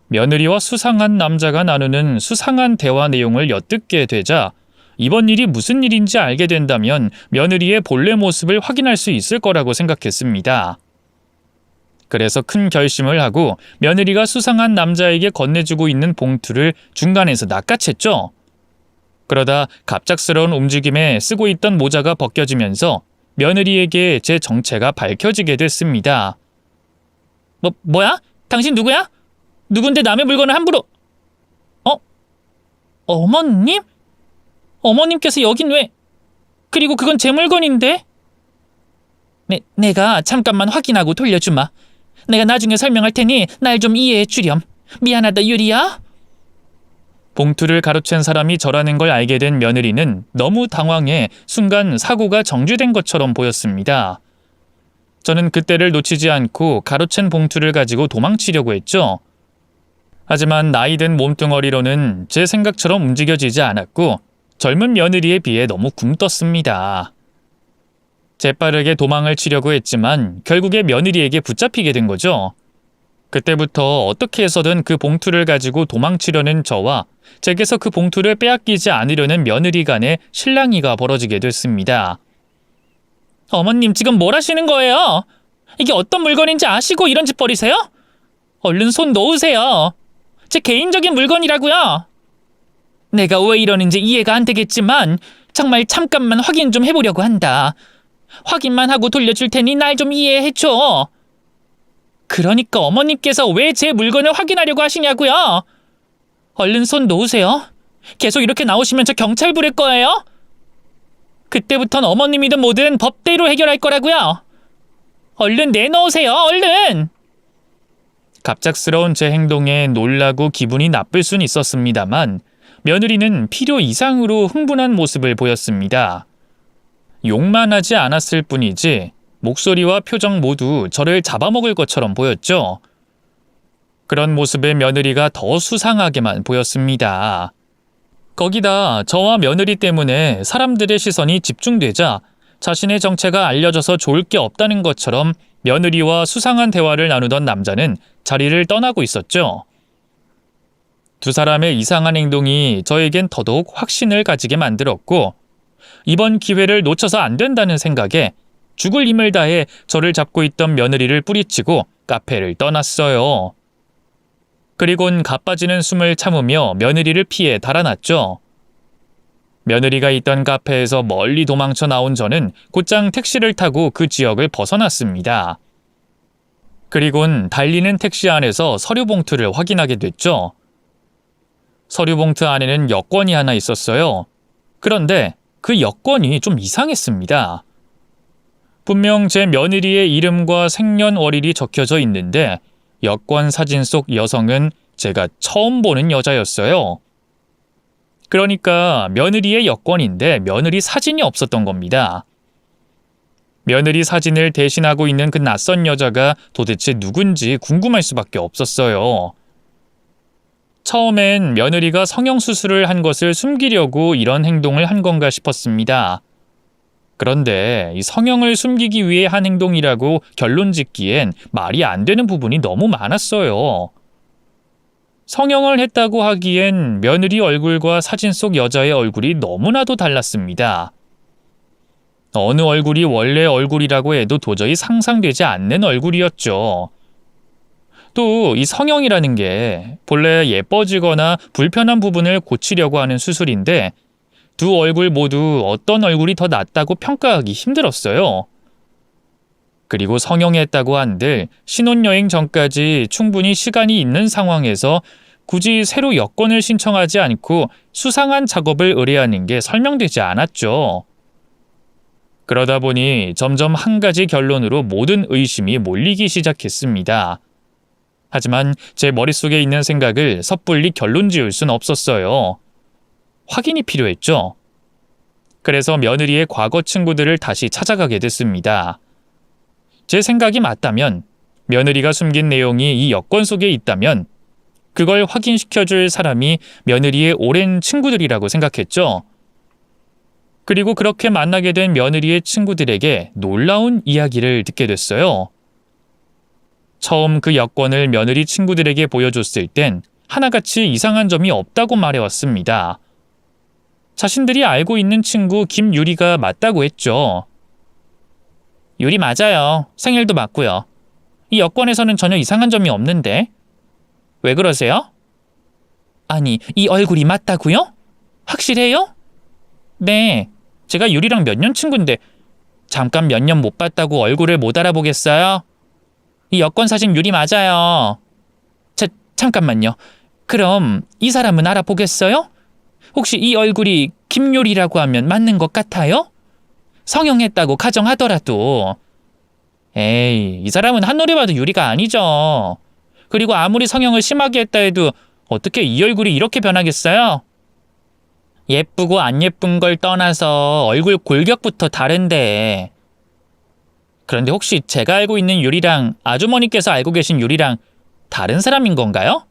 며느리와 수상한 남자가 나누는 수상한 대화 내용을 엿듣게 되자 이번 일이 무슨 일인지 알게 된다면 며느리의 본래 모습을 확인할 수 있을 거라고 생각했습니다. 그래서 큰 결심을 하고 며느리가 수상한 남자에게 건네주고 있는 봉투를 중간에서 낚아챘죠. 그러다 갑작스러운 움직임에 쓰고 있던 모자가 벗겨지면서 며느리에게 제 정체가 밝혀지게 됐습니다. 뭐야? 당신 누구야? 누군데 남의 물건을 함부로... 어머님? 어머님께서 여긴 왜? 그리고 그건 제 물건인데? 내가 잠깐만 확인하고 돌려주마. 내가 나중에 설명할 테니 날 좀 이해해 주렴. 미안하다, 유리야. 봉투를 가로챈 사람이 저라는 걸 알게 된 며느리는 너무 당황해 순간 사고가 정지된 것처럼 보였습니다. 저는 그때를 놓치지 않고 가로챈 봉투를 가지고 도망치려고 했죠. 하지만 나이든 몸뚱어리로는 제 생각처럼 움직여지지 않았고 젊은 며느리에 비해 너무 굼떴습니다. 재빠르게 도망을 치려고 했지만 결국에 며느리에게 붙잡히게 된 거죠. 그때부터 어떻게 해서든 그 봉투를 가지고 도망치려는 저와 제게서 그 봉투를 빼앗기지 않으려는 며느리 간의 실랑이가 벌어지게 됐습니다. 어머님, 지금 뭘 하시는 거예요? 이게 어떤 물건인지 아시고 이런 짓 벌이세요? 얼른 손 놓으세요. 제 개인적인 물건이라고요. 내가 왜 이러는지 이해가 안 되겠지만 정말 잠깐만 확인 좀 해보려고 한다. 확인만 하고 돌려줄 테니 날 좀 이해해줘. 그러니까 어머님께서 왜 제 물건을 확인하려고 하시냐고요? 얼른 손 놓으세요. 계속 이렇게 나오시면 저 경찰 부를 거예요. 그때부턴 어머님이든 뭐든 법대로 해결할 거라고요. 얼른 내놓으세요, 얼른. 갑작스러운 제 행동에 놀라고 기분이 나쁠 순 있었습니다만 며느리는 필요 이상으로 흥분한 모습을 보였습니다. 욕만 하지 않았을 뿐이지 목소리와 표정 모두 저를 잡아먹을 것처럼 보였죠. 그런 모습의 며느리가 더 수상하게만 보였습니다. 거기다 저와 며느리 때문에 사람들의 시선이 집중되자 자신의 정체가 알려져서 좋을 게 없다는 것처럼 며느리와 수상한 대화를 나누던 남자는 자리를 떠나고 있었죠. 두 사람의 이상한 행동이 저에겐 더더욱 확신을 가지게 만들었고 이번 기회를 놓쳐서 안 된다는 생각에 죽을 힘을 다해 저를 잡고 있던 며느리를 뿌리치고 카페를 떠났어요. 그리곤 가빠지는 숨을 참으며 며느리를 피해 달아났죠. 며느리가 있던 카페에서 멀리 도망쳐 나온 저는 곧장 택시를 타고 그 지역을 벗어났습니다. 그리곤 달리는 택시 안에서 서류 봉투를 확인하게 됐죠. 서류 봉투 안에는 여권이 하나 있었어요. 그런데 그 여권이 좀 이상했습니다. 분명 제 며느리의 이름과 생년월일이 적혀져 있는데 여권 사진 속 여성은 제가 처음 보는 여자였어요. 그러니까 며느리의 여권인데 며느리 사진이 없었던 겁니다. 며느리 사진을 대신하고 있는 그 낯선 여자가 도대체 누군지 궁금할 수밖에 없었어요. 처음엔 며느리가 성형수술을 한 것을 숨기려고 이런 행동을 한 건가 싶었습니다. 그런데 이 성형을 숨기기 위해 한 행동이라고 결론 짓기엔 말이 안 되는 부분이 너무 많았어요. 성형을 했다고 하기엔 며느리 얼굴과 사진 속 여자의 얼굴이 너무나도 달랐습니다. 어느 얼굴이 원래 얼굴이라고 해도 도저히 상상되지 않는 얼굴이었죠. 또 이 성형이라는 게 본래 예뻐지거나 불편한 부분을 고치려고 하는 수술인데 두 얼굴 모두 어떤 얼굴이 더 낫다고 평가하기 힘들었어요. 그리고 성형했다고 한들 신혼여행 전까지 충분히 시간이 있는 상황에서 굳이 새로 여권을 신청하지 않고 수상한 작업을 의뢰하는 게 설명되지 않았죠. 그러다 보니 점점 한 가지 결론으로 모든 의심이 몰리기 시작했습니다. 하지만 제 머릿속에 있는 생각을 섣불리 결론 지을 순 없었어요. 확인이 필요했죠. 그래서 며느리의 과거 친구들을 다시 찾아가게 됐습니다. 제 생각이 맞다면, 며느리가 숨긴 내용이 이 여권 속에 있다면 그걸 확인시켜줄 사람이 며느리의 오랜 친구들이라고 생각했죠. 그리고 그렇게 만나게 된 며느리의 친구들에게 놀라운 이야기를 듣게 됐어요. 처음 그 여권을 며느리 친구들에게 보여줬을 땐 하나같이 이상한 점이 없다고 말해왔습니다. 자신들이 알고 있는 친구 김유리가 맞다고 했죠. 유리 맞아요. 생일도 맞고요. 이 여권에서는 전혀 이상한 점이 없는데. 왜 그러세요? 아니, 이 얼굴이 맞다고요? 확실해요? 네, 제가 유리랑 몇 년 친구인데 잠깐 몇 년 못 봤다고 얼굴을 못 알아보겠어요? 이 여권 사진 유리 맞아요. 잠깐만요. 그럼 이 사람은 알아보겠어요? 혹시 이 얼굴이 김유리라고 하면 맞는 것 같아요? 성형했다고 가정하더라도. 에이, 이 사람은 한눈에 봐도 유리가 아니죠. 그리고 아무리 성형을 심하게 했다 해도 어떻게 이 얼굴이 이렇게 변하겠어요? 예쁘고 안 예쁜 걸 떠나서 얼굴 골격부터 다른데. 그런데 혹시 제가 알고 있는 유리랑 아주머니께서 알고 계신 유리랑 다른 사람인 건가요?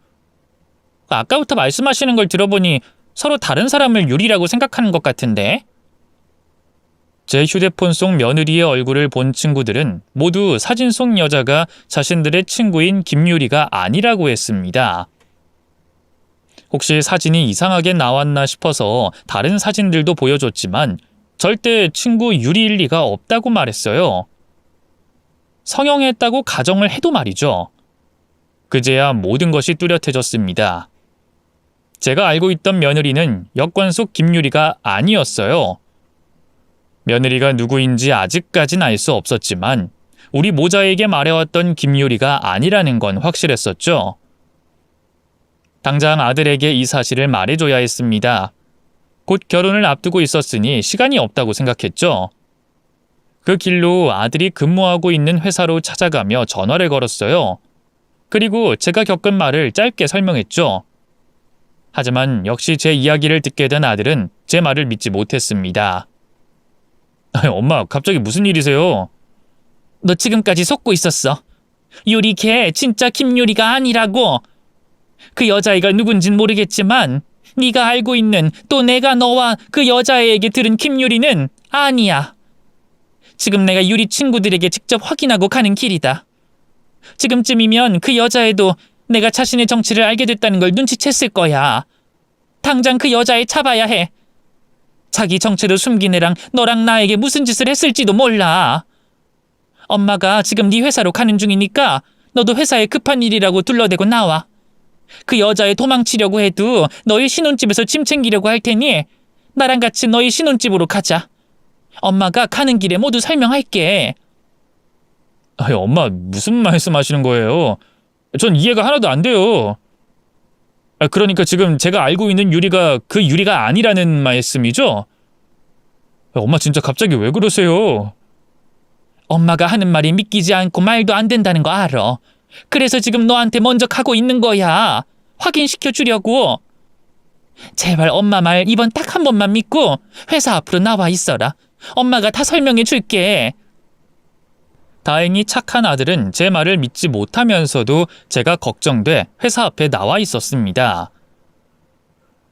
아까부터 말씀하시는 걸 들어보니 서로 다른 사람을 유리라고 생각하는 것 같은데. 제 휴대폰 속 며느리의 얼굴을 본 친구들은 모두 사진 속 여자가 자신들의 친구인 김유리가 아니라고 했습니다. 혹시 사진이 이상하게 나왔나 싶어서 다른 사진들도 보여줬지만 절대 친구 유리일 리가 없다고 말했어요. 성형했다고 가정을 해도 말이죠. 그제야 모든 것이 뚜렷해졌습니다. 제가 알고 있던 며느리는 여권 속 김유리가 아니었어요. 며느리가 누구인지 아직까진 알 수 없었지만 우리 모자에게 말해왔던 김유리가 아니라는 건 확실했었죠. 당장 아들에게 이 사실을 말해줘야 했습니다. 곧 결혼을 앞두고 있었으니 시간이 없다고 생각했죠. 그 길로 아들이 근무하고 있는 회사로 찾아가며 전화를 걸었어요. 그리고 제가 겪은 말을 짧게 설명했죠. 하지만 역시 제 이야기를 듣게 된 아들은 제 말을 믿지 못했습니다. 엄마, 갑자기 무슨 일이세요? 너 지금까지 속고 있었어. 유리 걔 진짜 김유리가 아니라고. 그 여자애가 누군진 모르겠지만 네가 알고 있는, 또 내가 너와 그 여자애에게 들은 김유리는 아니야. 지금 내가 유리 친구들에게 직접 확인하고 가는 길이다. 지금쯤이면 그 여자애도 내가 자신의 정체를 알게 됐다는 걸 눈치챘을 거야. 당장 그 여자애 잡아야 해. 자기 정체를 숨긴 애랑 너랑 나에게 무슨 짓을 했을지도 몰라. 엄마가 지금 네 회사로 가는 중이니까 너도 회사에 급한 일이라고 둘러대고 나와. 그 여자애 도망치려고 해도 너희 신혼집에서 짐 챙기려고 할 테니 나랑 같이 너희 신혼집으로 가자. 엄마가 가는 길에 모두 설명할게. 엄마, 무슨 말씀하시는 거예요? 전 이해가 하나도 안 돼요. 그러니까 지금 제가 알고 있는 유리가 그 유리가 아니라는 말씀이죠? 엄마, 진짜 갑자기 왜 그러세요? 엄마가 하는 말이 믿기지 않고 말도 안 된다는 거 알아. 그래서 지금 너한테 먼저 가고 있는 거야. 확인시켜 주려고. 제발 엄마 말 이번 딱 한 번만 믿고 회사 앞으로 나와 있어라. 엄마가 다 설명해 줄게. 다행히 착한 아들은 제 말을 믿지 못하면서도 제가 걱정돼 회사 앞에 나와 있었습니다.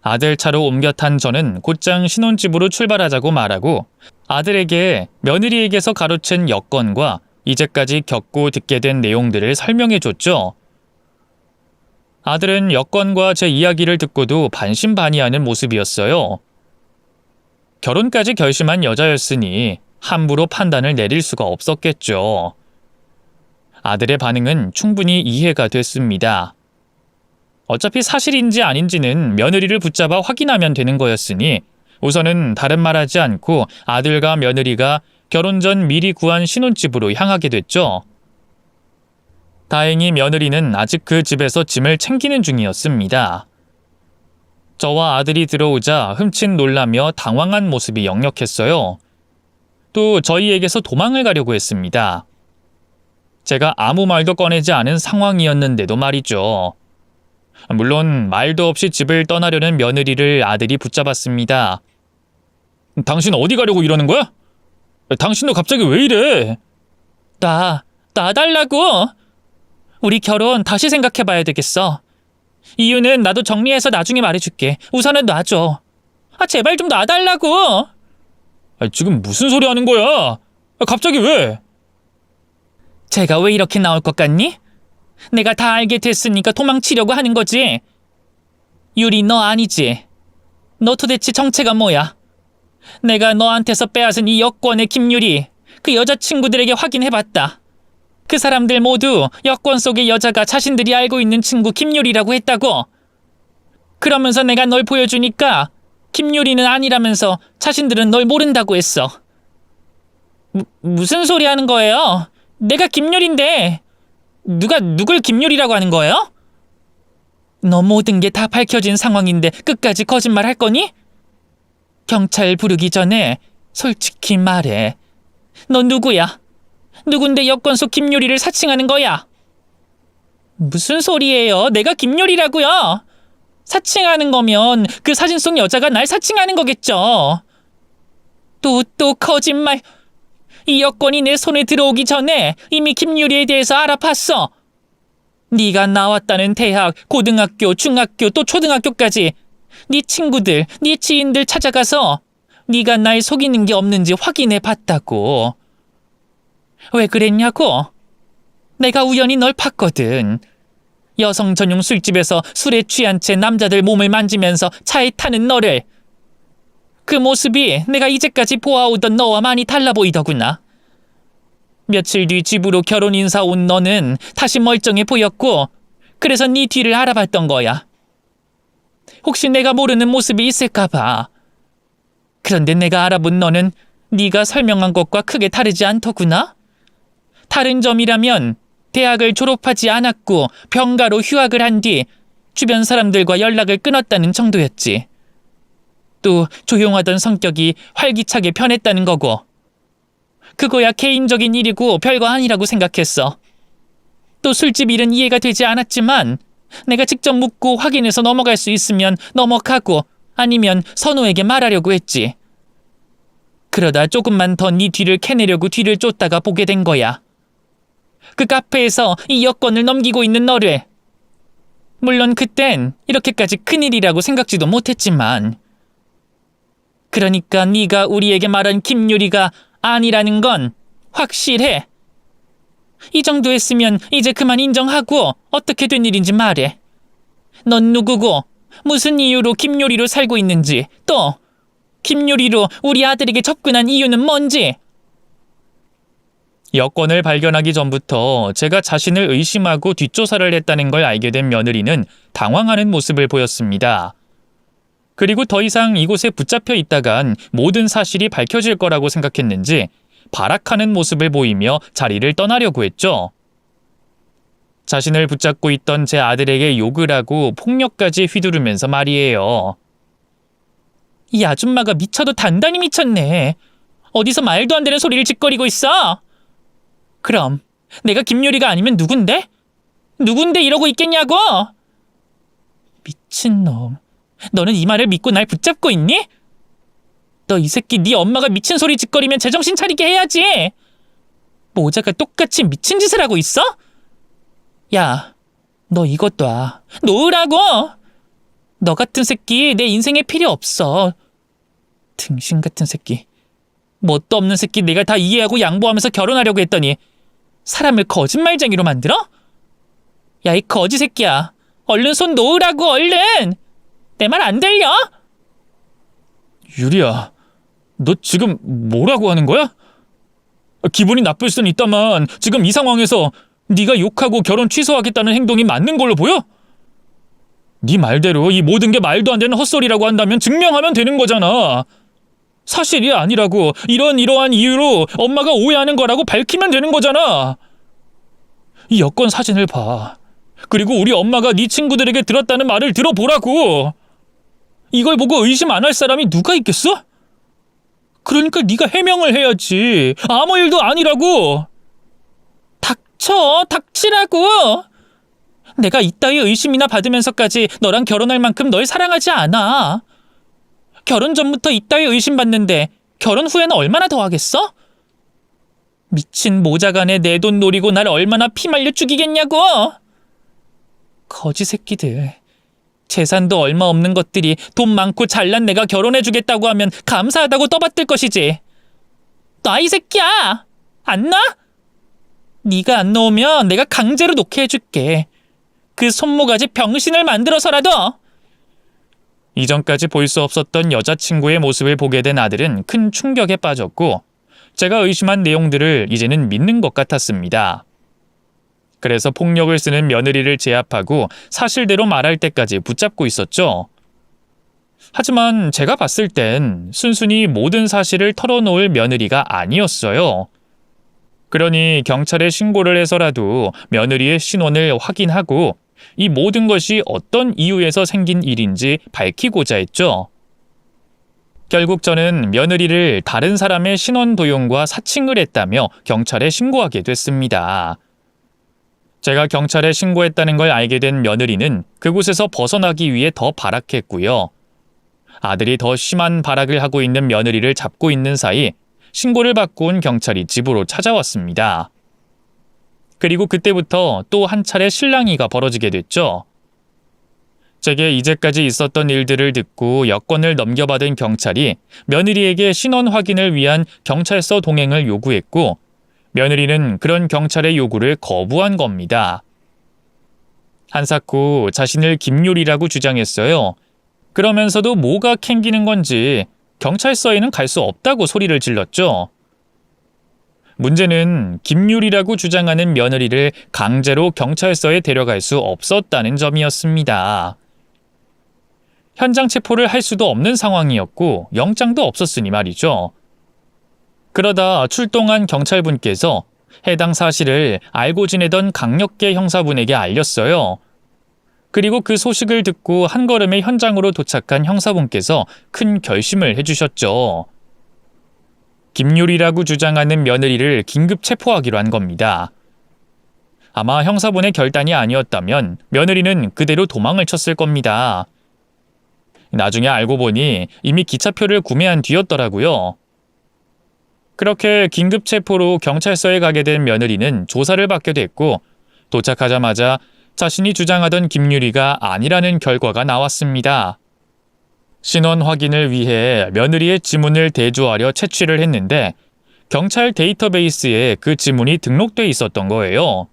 아들 차로 옮겨 탄 저는 곧장 신혼집으로 출발하자고 말하고 아들에게 며느리에게서 가로챈 여건과 이제까지 겪고 듣게 된 내용들을 설명해 줬죠. 아들은 여건과 제 이야기를 듣고도 반신반의하는 모습이었어요. 결혼까지 결심한 여자였으니 함부로 판단을 내릴 수가 없었겠죠. 아들의 반응은 충분히 이해가 됐습니다. 어차피 사실인지 아닌지는 며느리를 붙잡아 확인하면 되는 거였으니 우선은 다른 말하지 않고 아들과 며느리가 결혼 전 미리 구한 신혼집으로 향하게 됐죠. 다행히 며느리는 아직 그 집에서 짐을 챙기는 중이었습니다. 저와 아들이 들어오자 흠칫 놀라며 당황한 모습이 역력했어요. 또 저희에게서 도망을 가려고 했습니다. 제가 아무 말도 꺼내지 않은 상황이었는데도 말이죠. 물론 말도 없이 집을 떠나려는 며느리를 아들이 붙잡았습니다. 당신 어디 가려고 이러는 거야? 당신도 갑자기 왜 이래? 놔달라고. 우리 결혼 다시 생각해봐야 되겠어. 이유는 나도 정리해서 나중에 말해줄게. 우선은 놔줘. 제발 좀 놔달라고. 지금 무슨 소리 하는 거야? 갑자기 왜? 제가 왜 이렇게 나올 것 같니? 내가 다 알게 됐으니까 도망치려고 하는 거지. 유리, 너 아니지? 너 도대체 정체가 뭐야? 내가 너한테서 빼앗은 이 여권의 김유리, 그 여자친구들에게 확인해봤다. 그 사람들 모두 여권 속의 여자가 자신들이 알고 있는 친구 김유리라고 했다고. 그러면서 내가 널 보여주니까 김유리는 아니라면서 자신들은 널 모른다고 했어. 무슨 소리 하는 거예요? 내가 김유리인데 누가 누굴 김유리라고 하는 거예요? 너 모든 게 다 밝혀진 상황인데 끝까지 거짓말 할 거니? 경찰 부르기 전에 솔직히 말해. 너 누구야? 누군데 여권소 김유리를 사칭하는 거야? 무슨 소리예요? 내가 김유리라고요. 사칭하는 거면 그 사진 속 여자가 날 사칭하는 거겠죠. 또 거짓말. 이 여권이 내 손에 들어오기 전에 이미 김유리에 대해서 알아봤어. 네가 나왔다는 대학, 고등학교, 중학교, 또 초등학교까지 네 친구들, 네 지인들 찾아가서 네가 날 속이는 게 없는지 확인해 봤다고. 왜 그랬냐고? 내가 우연히 널 봤거든. 여성 전용 술집에서 술에 취한 채 남자들 몸을 만지면서 차에 타는 너를. 그 모습이 내가 이제까지 보아오던 너와 많이 달라 보이더구나. 며칠 뒤 집으로 결혼 인사 온 너는 다시 멀쩡해 보였고, 그래서 네 뒤를 알아봤던 거야. 혹시 내가 모르는 모습이 있을까 봐. 그런데 내가 알아본 너는 네가 설명한 것과 크게 다르지 않더구나. 다른 점이라면 대학을 졸업하지 않았고 병가로 휴학을 한 뒤 주변 사람들과 연락을 끊었다는 정도였지. 또 조용하던 성격이 활기차게 변했다는 거고. 그거야 개인적인 일이고 별거 아니라고 생각했어. 또 술집 일은 이해가 되지 않았지만 내가 직접 묻고 확인해서 넘어갈 수 있으면 넘어가고 아니면 선우에게 말하려고 했지. 그러다 조금만 더 네 뒤를 캐내려고 뒤를 쫓다가 보게 된 거야. 그 카페에서 이 여권을 넘기고 있는 너를. 물론 그땐 이렇게까지 큰일이라고 생각지도 못했지만. 그러니까 네가 우리에게 말한 김유리가 아니라는 건 확실해. 이 정도 했으면 이제 그만 인정하고 어떻게 된 일인지 말해. 넌 누구고 무슨 이유로 김유리로 살고 있는지, 또 김유리로 우리 아들에게 접근한 이유는 뭔지. 여권을 발견하기 전부터 제가 자신을 의심하고 뒷조사를 했다는 걸 알게 된 며느리는 당황하는 모습을 보였습니다. 그리고 더 이상 이곳에 붙잡혀 있다간 모든 사실이 밝혀질 거라고 생각했는지 발악하는 모습을 보이며 자리를 떠나려고 했죠. 자신을 붙잡고 있던 제 아들에게 욕을 하고 폭력까지 휘두르면서 말이에요. 이 아줌마가 미쳐도 단단히 미쳤네. 어디서 말도 안 되는 소리를 짓거리고 있어? 그럼 내가 김유리가 아니면 누군데? 누군데 이러고 있겠냐고? 미친놈. 너는 이 말을 믿고 날 붙잡고 있니? 너 이 새끼 네 엄마가 미친 소리 짓거리면 제정신 차리게 해야지. 모자가 똑같이 미친 짓을 하고 있어? 야, 너 이것 놔. 놓으라고! 너 같은 새끼 내 인생에 필요 없어. 등신 같은 새끼. 뭣도 없는 새끼 내가 다 이해하고 양보하면서 결혼하려고 했더니 사람을 거짓말쟁이로 만들어? 야, 이 거지 새끼야. 얼른 손 놓으라고, 얼른! 내 말 안 들려? 유리야, 너 지금 뭐라고 하는 거야? 기분이 나쁠 수는 있다만 지금 이 상황에서 네가 욕하고 결혼 취소하겠다는 행동이 맞는 걸로 보여? 네 말대로 이 모든 게 말도 안 되는 헛소리라고 한다면 증명하면 되는 거잖아. 사실이 아니라고 이러한 이유로 엄마가 오해하는 거라고 밝히면 되는 거잖아. 이 여권 사진을 봐. 그리고 우리 엄마가 네 친구들에게 들었다는 말을 들어보라고. 이걸 보고 의심 안 할 사람이 누가 있겠어? 그러니까 네가 해명을 해야지. 아무 일도 아니라고. 닥치라고. 내가 이따위 의심이나 받으면서까지 너랑 결혼할 만큼 널 사랑하지 않아. 결혼 전부터 이따위 의심받는데 결혼 후에는 얼마나 더 하겠어? 미친 모자간에 내 돈 노리고 날 얼마나 피말려 죽이겠냐고. 거지 새끼들. 재산도 얼마 없는 것들이 돈 많고 잘난 내가 결혼해주겠다고 하면 감사하다고 떠받들 것이지. 놔, 이 새끼야. 안 놔? 네가 안 놓으면 내가 강제로 놓게 해줄게. 그 손모가지 병신을 만들어서라도. 이전까지 볼 수 없었던 여자친구의 모습을 보게 된 아들은 큰 충격에 빠졌고 제가 의심한 내용들을 이제는 믿는 것 같았습니다. 그래서 폭력을 쓰는 며느리를 제압하고 사실대로 말할 때까지 붙잡고 있었죠. 하지만 제가 봤을 땐 순순히 모든 사실을 털어놓을 며느리가 아니었어요. 그러니 경찰에 신고를 해서라도 며느리의 신원을 확인하고 이 모든 것이 어떤 이유에서 생긴 일인지 밝히고자 했죠. 결국 저는 며느리를 다른 사람의 신원 도용과 사칭을 했다며 경찰에 신고하게 됐습니다. 제가 경찰에 신고했다는 걸 알게 된 며느리는 그곳에서 벗어나기 위해 더 발악했고요. 아들이 더 심한 발악을 하고 있는 며느리를 잡고 있는 사이 신고를 받고 온 경찰이 집으로 찾아왔습니다. 그리고 그때부터 또 한 차례 실랑이가 벌어지게 됐죠. 제게 이제까지 있었던 일들을 듣고 여권을 넘겨받은 경찰이 며느리에게 신원 확인을 위한 경찰서 동행을 요구했고 며느리는 그런 경찰의 요구를 거부한 겁니다. 한사코 자신을 김유리라고 주장했어요. 그러면서도 뭐가 캥기는 건지 경찰서에는 갈 수 없다고 소리를 질렀죠. 문제는 김유리라고 주장하는 며느리를 강제로 경찰서에 데려갈 수 없었다는 점이었습니다. 현장 체포를 할 수도 없는 상황이었고 영장도 없었으니 말이죠. 그러다 출동한 경찰분께서 해당 사실을 알고 지내던 강력계 형사분에게 알렸어요. 그리고 그 소식을 듣고 한 걸음에 현장으로 도착한 형사분께서 큰 결심을 해주셨죠. 김유리라고 주장하는 며느리를 긴급 체포하기로 한 겁니다. 아마 형사분의 결단이 아니었다면 며느리는 그대로 도망을 쳤을 겁니다. 나중에 알고 보니 이미 기차표를 구매한 뒤였더라고요. 그렇게 긴급 체포로 경찰서에 가게 된 며느리는 조사를 받게 됐고 도착하자마자 자신이 주장하던 김유리가 아니라는 결과가 나왔습니다. 신원 확인을 위해 며느리의 지문을 대조하려 채취를 했는데 경찰 데이터베이스에 그 지문이 등록돼 있었던 거예요.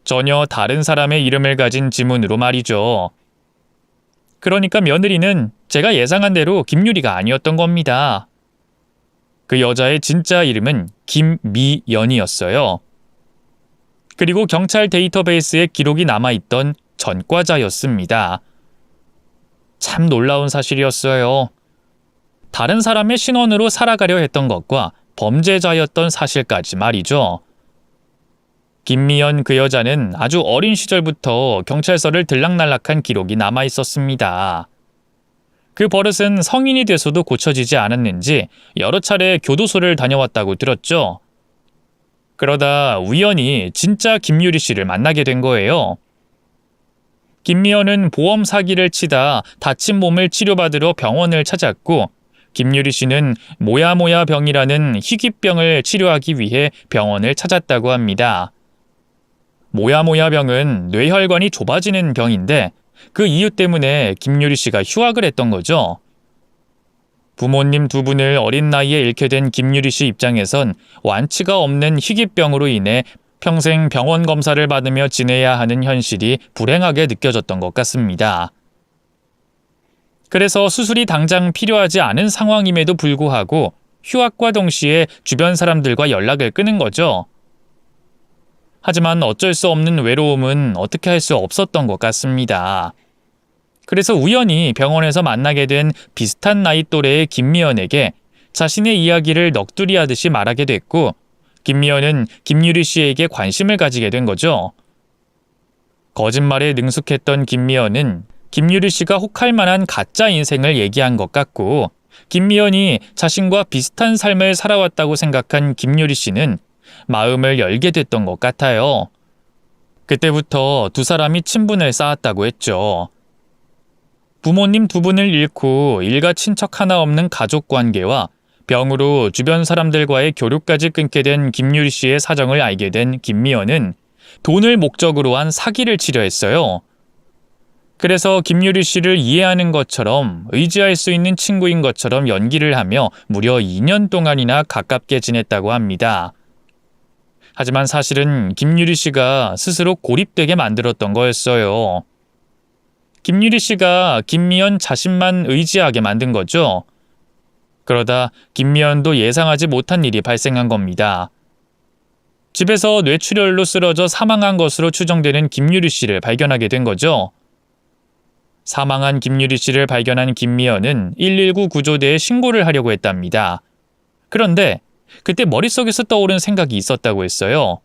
전혀 다른 사람의 이름을 가진 지문으로 말이죠. 그러니까 며느리는 제가 예상한 대로 김유리가 아니었던 겁니다. 그 여자의 진짜 이름은 김미연이었어요. 그리고 경찰 데이터베이스에 기록이 남아있던 전과자였습니다. 참 놀라운 사실이었어요. 다른 사람의 신원으로 살아가려 했던 것과 범죄자였던 사실까지 말이죠. 김미연 그 여자는 아주 어린 시절부터 경찰서를 들락날락한 기록이 남아 있었습니다. 그 버릇은 성인이 돼서도 고쳐지지 않았는지 여러 차례 교도소를 다녀왔다고 들었죠. 그러다 우연히 진짜 김유리 씨를 만나게 된 거예요. 김미연은 보험 사기를 치다 다친 몸을 치료받으러 병원을 찾았고 김유리 씨는 모야모야 병이라는 희귀병을 치료하기 위해 병원을 찾았다고 합니다. 모야모야 병은 뇌혈관이 좁아지는 병인데 그 이유 때문에 김유리 씨가 휴학을 했던 거죠. 부모님 두 분을 어린 나이에 잃게 된 김유리 씨 입장에선 완치가 없는 희귀병으로 인해 평생 병원 검사를 받으며 지내야 하는 현실이 불행하게 느껴졌던 것 같습니다. 그래서 수술이 당장 필요하지 않은 상황임에도 불구하고 휴학과 동시에 주변 사람들과 연락을 끊은 거죠. 하지만 어쩔 수 없는 외로움은 어떻게 할 수 없었던 것 같습니다. 그래서 우연히 병원에서 만나게 된 비슷한 나이 또래의 김미연에게 자신의 이야기를 넋두리하듯이 말하게 됐고 김미연은 김유리 씨에게 관심을 가지게 된 거죠. 거짓말에 능숙했던 김미연은 김유리 씨가 혹할 만한 가짜 인생을 얘기한 것 같고 김미연이 자신과 비슷한 삶을 살아왔다고 생각한 김유리 씨는 마음을 열게 됐던 것 같아요. 그때부터 두 사람이 친분을 쌓았다고 했죠. 부모님 두 분을 잃고 일가 친척 하나 없는 가족 관계와 병으로 주변 사람들과의 교류까지 끊게 된 김유리 씨의 사정을 알게 된 김미연은 돈을 목적으로 한 사기를 치려 했어요. 그래서 김유리 씨를 이해하는 것처럼 의지할 수 있는 친구인 것처럼 연기를 하며 무려 2년 동안이나 가깝게 지냈다고 합니다. 하지만 사실은 김유리 씨가 스스로 고립되게 만들었던 거였어요. 김유리 씨가 김미연 자신만 의지하게 만든 거죠. 그러다 김미연도 예상하지 못한 일이 발생한 겁니다. 집에서 뇌출혈로 쓰러져 사망한 것으로 추정되는 김유리 씨를 발견하게 된 거죠. 사망한 김유리 씨를 발견한 김미연은 119 구조대에 신고를 하려고 했답니다. 그런데 그때 머릿속에서 떠오른 생각이 있었다고 했어요.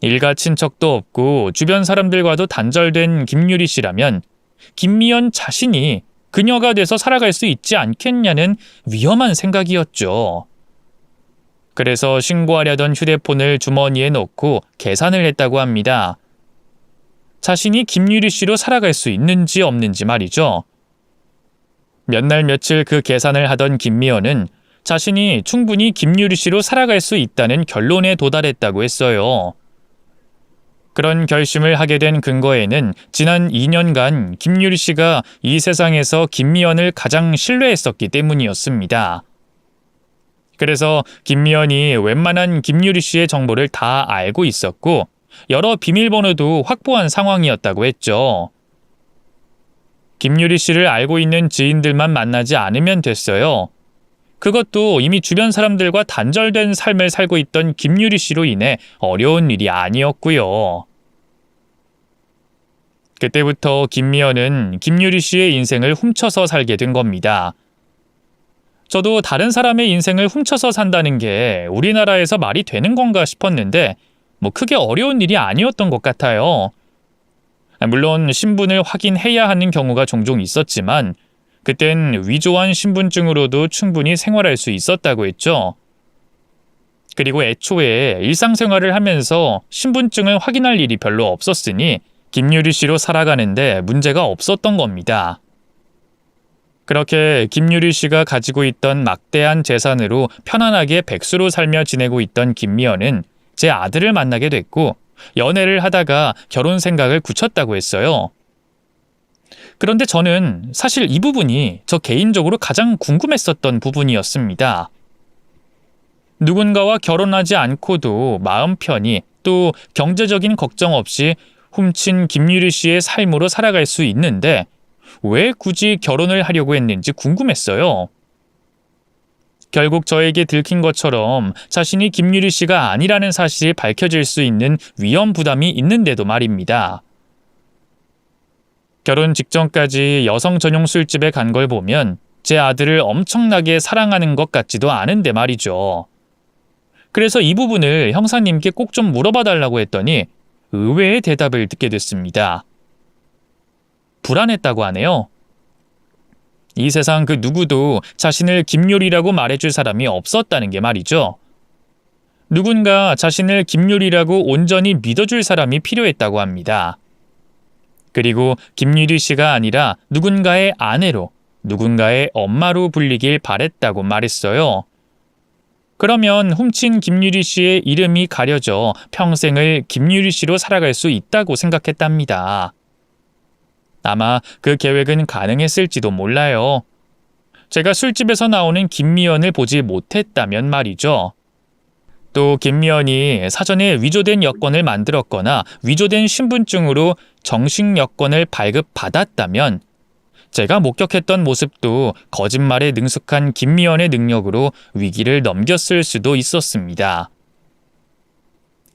일가 친척도 없고 주변 사람들과도 단절된 김유리 씨라면 김미연 자신이 그녀가 돼서 살아갈 수 있지 않겠냐는 위험한 생각이었죠. 그래서 신고하려던 휴대폰을 주머니에 넣고 계산을 했다고 합니다. 자신이 김유리 씨로 살아갈 수 있는지 없는지 말이죠. 몇 날 며칠 그 계산을 하던 김미연은 자신이 충분히 김유리 씨로 살아갈 수 있다는 결론에 도달했다고 했어요. 그런 결심을 하게 된 근거에는 지난 2년간 김유리 씨가 이 세상에서 김미연을 가장 신뢰했었기 때문이었습니다. 그래서 김미연이 웬만한 김유리 씨의 정보를 다 알고 있었고 여러 비밀번호도 확보한 상황이었다고 했죠. 김유리 씨를 알고 있는 지인들만 만나지 않으면 됐어요. 그것도 이미 주변 사람들과 단절된 삶을 살고 있던 김유리 씨로 인해 어려운 일이 아니었고요. 그때부터 김미연은 김유리 씨의 인생을 훔쳐서 살게 된 겁니다. 저도 다른 사람의 인생을 훔쳐서 산다는 게 우리나라에서 말이 되는 건가 싶었는데 크게 어려운 일이 아니었던 것 같아요. 물론 신분을 확인해야 하는 경우가 종종 있었지만 그땐 위조한 신분증으로도 충분히 생활할 수 있었다고 했죠. 그리고 애초에 일상생활을 하면서 신분증을 확인할 일이 별로 없었으니 김유리 씨로 살아가는데 문제가 없었던 겁니다. 그렇게 김유리 씨가 가지고 있던 막대한 재산으로 편안하게 백수로 살며 지내고 있던 김미연은 제 아들을 만나게 됐고 연애를 하다가 결혼 생각을 굳혔다고 했어요. 그런데 저는 사실 이 부분이 저 개인적으로 가장 궁금했었던 부분이었습니다. 누군가와 결혼하지 않고도 마음 편히 또 경제적인 걱정 없이 훔친 김유리 씨의 삶으로 살아갈 수 있는데 왜 굳이 결혼을 하려고 했는지 궁금했어요. 결국 저에게 들킨 것처럼 자신이 김유리 씨가 아니라는 사실이 밝혀질 수 있는 위험 부담이 있는데도 말입니다. 결혼 직전까지 여성 전용 술집에 간 걸 보면 제 아들을 엄청나게 사랑하는 것 같지도 않은데 말이죠. 그래서 이 부분을 형사님께 꼭 좀 물어봐 달라고 했더니 의외의 대답을 듣게 됐습니다. 불안했다고 하네요. 이 세상 그 누구도 자신을 김유리라고 말해줄 사람이 없었다는 게 말이죠. 누군가 자신을 김유리라고 온전히 믿어줄 사람이 필요했다고 합니다. 그리고 김유리 씨가 아니라 누군가의 아내로, 누군가의 엄마로 불리길 바랬다고 말했어요. 그러면 훔친 김유리 씨의 이름이 가려져 평생을 김유리 씨로 살아갈 수 있다고 생각했답니다. 아마 그 계획은 가능했을지도 몰라요. 제가 술집에서 나오는 김미연을 보지 못했다면 말이죠. 또 김미연이 사전에 위조된 여권을 만들었거나 위조된 신분증으로 정식 여권을 발급받았다면 제가 목격했던 모습도 거짓말에 능숙한 김미연의 능력으로 위기를 넘겼을 수도 있었습니다.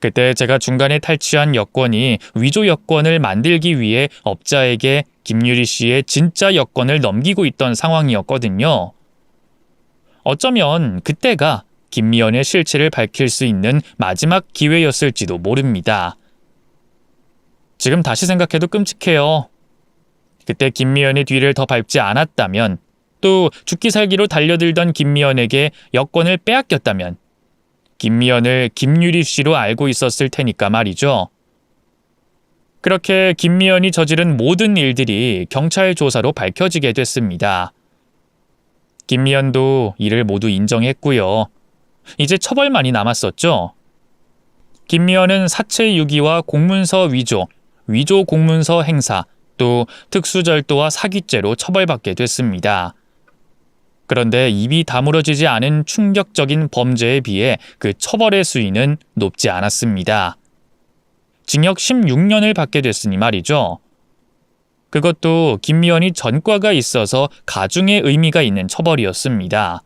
그때 제가 중간에 탈취한 여권이 위조 여권을 만들기 위해 업자에게 김유리 씨의 진짜 여권을 넘기고 있던 상황이었거든요. 어쩌면 그때가 김미연의 실체를 밝힐 수 있는 마지막 기회였을지도 모릅니다. 지금 다시 생각해도 끔찍해요. 그때 김미연의 뒤를 더 밟지 않았다면, 또 죽기 살기로 달려들던 김미연에게 여권을 빼앗겼다면 김미연을 김유리 씨로 알고 있었을 테니까 말이죠. 그렇게 김미연이 저지른 모든 일들이 경찰 조사로 밝혀지게 됐습니다. 김미연도 이를 모두 인정했고요. 이제 처벌만이 남았었죠. 김미연은 사체 유기와 공문서 위조, 위조 공문서 행사, 또 특수절도와 사기죄로 처벌받게 됐습니다. 그런데 입이 다물어지지 않은 충격적인 범죄에 비해 그 처벌의 수위는 높지 않았습니다. 징역 16년을 받게 됐으니 말이죠. 그것도 김미연이 전과가 있어서 가중의 의미가 있는 처벌이었습니다.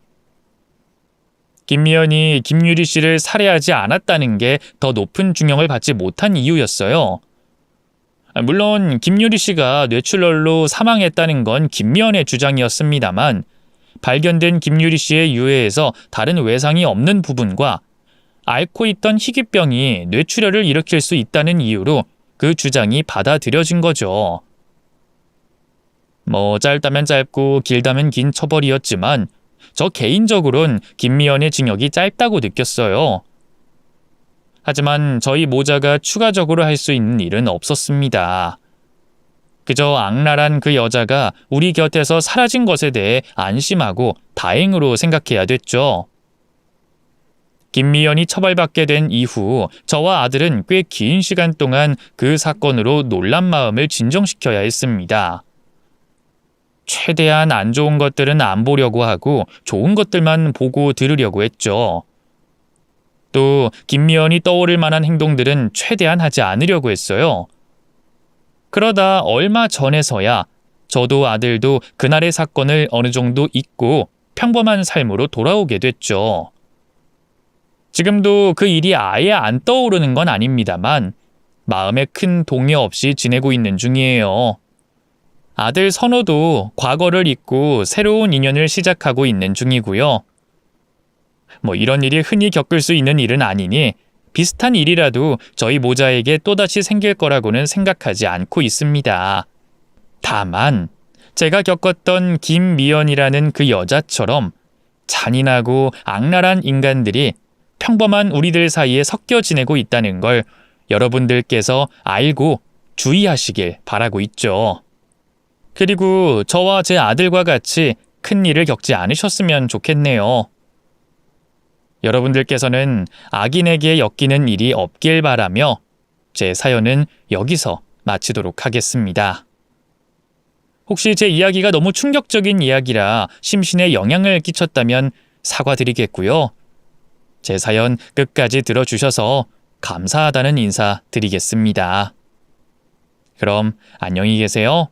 김미연이 김유리 씨를 살해하지 않았다는 게 더 높은 중형을 받지 못한 이유였어요. 물론 김유리 씨가 뇌출혈로 사망했다는 건 김미연의 주장이었습니다만 발견된 김유리 씨의 유해에서 다른 외상이 없는 부분과 앓고 있던 희귀병이 뇌출혈을 일으킬 수 있다는 이유로 그 주장이 받아들여진 거죠. 뭐 짧다면 짧고 길다면 긴 처벌이었지만 저 개인적으론 김미연의 징역이 짧다고 느꼈어요. 하지만 저희 모자가 추가적으로 할 수 있는 일은 없었습니다. 그저 악랄한 그 여자가 우리 곁에서 사라진 것에 대해 안심하고 다행으로 생각해야 됐죠. 김미연이 처벌받게 된 이후 저와 아들은 꽤 긴 시간 동안 그 사건으로 놀란 마음을 진정시켜야 했습니다. 최대한 안 좋은 것들은 안 보려고 하고 좋은 것들만 보고 들으려고 했죠. 또 김미연이 떠오를 만한 행동들은 최대한 하지 않으려고 했어요. 그러다 얼마 전에서야 저도 아들도 그날의 사건을 어느 정도 잊고 평범한 삶으로 돌아오게 됐죠. 지금도 그 일이 아예 안 떠오르는 건 아닙니다만 마음에 큰 동요 없이 지내고 있는 중이에요. 아들 선호도 과거를 잊고 새로운 인연을 시작하고 있는 중이고요. 뭐 이런 일이 흔히 겪을 수 있는 일은 아니니 비슷한 일이라도 저희 모자에게 또다시 생길 거라고는 생각하지 않고 있습니다. 다만 제가 겪었던 김미연이라는 그 여자처럼 잔인하고 악랄한 인간들이 평범한 우리들 사이에 섞여 지내고 있다는 걸 여러분들께서 알고 주의하시길 바라고 있죠. 그리고 저와 제 아들과 같이 큰 일을 겪지 않으셨으면 좋겠네요. 여러분들께서는 악인에게 엮이는 일이 없길 바라며 제 사연은 여기서 마치도록 하겠습니다. 혹시 제 이야기가 너무 충격적인 이야기라 심신에 영향을 끼쳤다면 사과드리겠고요. 제 사연 끝까지 들어주셔서 감사하다는 인사 드리겠습니다. 그럼 안녕히 계세요.